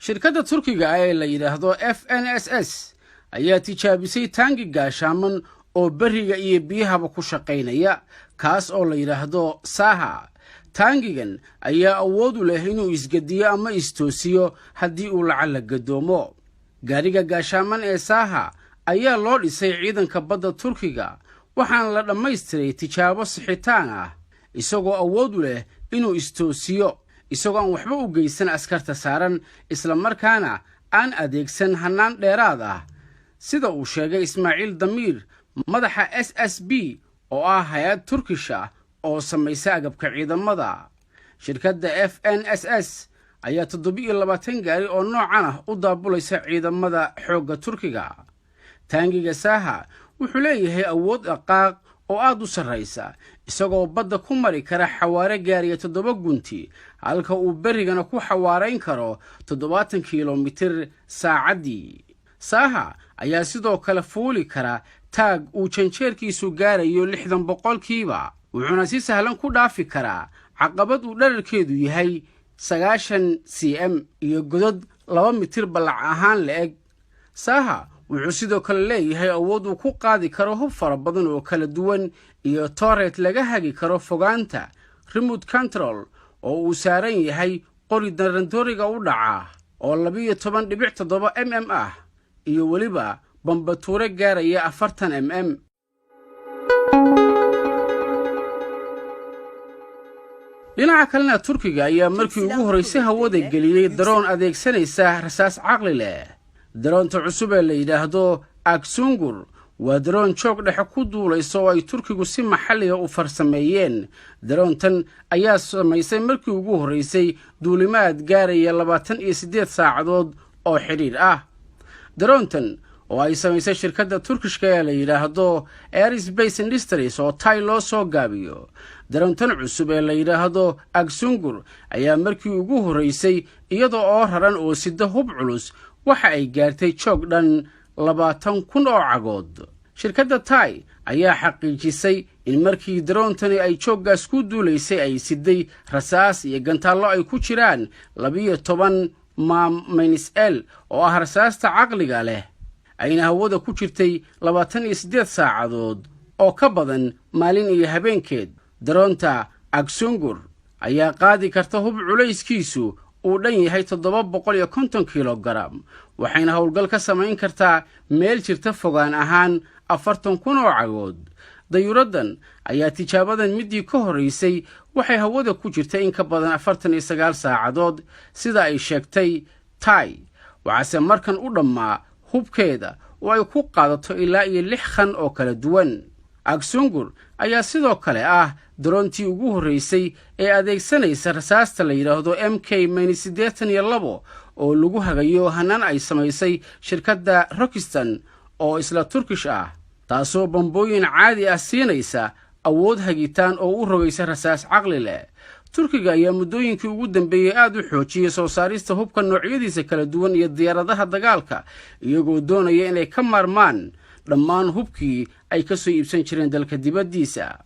shirkadda Turkiga ee la yiraahdo FNSS ayaa tijaabisay taangi gaashaaman oo bariga iyo biyahaba ku shaqeynaya kaas oo la yiraahdo saha. taangigan ayaa awood u leh inuu isgadiyo ama istoosiyo haddii uu lacag gadoomo. gaariga gaashaaman ee saha ayaa loo dhisay ciidanka badda Turkiga waxaan la dhammaystiray tijaabo sixitaan ah isagoo awood u leh inuu istoosiyo isagoo aan waxba u geysan askarta saaran isla markaana aan adeegsan hanaan dheeraad ah sida uu sheegay Ismaaciil Damiir madaxa SSB oo ah hay'ad Turkish ah oo samaysa agabka ciidamada. shirkadda FNSS ayaa 27 gaari oo noocan ah u daabulaysa ciidamada xoogga Turkiga. taangiga saha wuxuu leeyahay awood dhaqaaq oo aad u sareysa isagoo badda ku mari kara xawaare gaariya 7 gunti halka uu berigana ku xawaareyn karo 70 kilomitir saacadii. saha ayaa sidoo kale fuuli kara taag uu janjeerkiisu gaarayo 60% wuxuuna si sahlan ku dhaafi karaa caqabad uu dhererkeedu yahay 90 cm iyo godad 2 mitir balac ahaan le'eg. saha wuxuu sidoo kale leeyahay awood uu ku qaadi karo hub fara badan oo kala duwan iyo turret laga hagi karo fogaanta remote control oo uu saaran yahay qori darandooriga u dhaca oo 12.7 mm ah iyo waliba bambatuure gaaraya 40 mm. dhinaca kalena Turkiga ayaa markii ugu horeysay hawada geliyay daroon adeegsanaysa rasaas caqli leh. daroonta cusub ee la yiraahdo aksungur waa daroon joog dhexe ku duulayso oo ay Turkigu si maxalli ah u farsameeyeen. daroontan ayaa samaysay markii ugu horeysay duulimaad gaaraya 28 saacadood oo xiriir ah. daroontan oo ay samaysay shirkadda Turkishka ee la yiraahdo Aerospace Industries oo tay loo soo gaabiyo. daroontan cusub ee la yiraahdo aksungur ayaa markii ugu horeysay iyadoo oo raran oo sida hub culus waxa ay gaartay joog dhan 20,000 oo cagood. shirkadda tay ayaa xaqiijisay in markii daroontani ay jooggaas ku duulaysay ay siday rasaas iyo gantaallo ay ku jiraan 12 -L oo ah rasaasta caqliga leh ayna hawada ku jirtay 28 saacadood oo ka badan maalin iyo habeenkeed. daroonta aksungur ayaa qaadi karta hub culayskiisu uu dhan yahay 750 kilogram waxayna howlgal ka samayn kartaa meel jirta fogaan ahaan 40,000 oo cagood. dayuuradan ayaa tijaabadan midii ka horeysay waxay hawada ku jirtay in ka badan 49 saacadood sida ay sheegtay tay waxaase markan u dhammaa hubkeeda oo ay ku qaadato ilaa iyo 6 khan oo kala duwan. aksungur ayaa sidoo kale ah daroontii ugu horeysay ee adeegsanaysa rasaasta la yiraahdo MK-82 oo lagu hagayo hanaan ay samaysay shirkadda Rokistan oo isla Turkish ah taasoo bambooyin caadi ah siinaysa awood hagitaan oo u rogaysa rasaas caqli leh. Turkiga ayaa muddooyinkii ugu dambeeyay aad u xoojiyay soo saarista hubka noocyadiisa kala duwan iyo diyaaradaha dagaalka iyagoo doonaya inay ka maarmaan dhammaan hubkii ay ka soo iibsan jireen dalka dibaddiisa.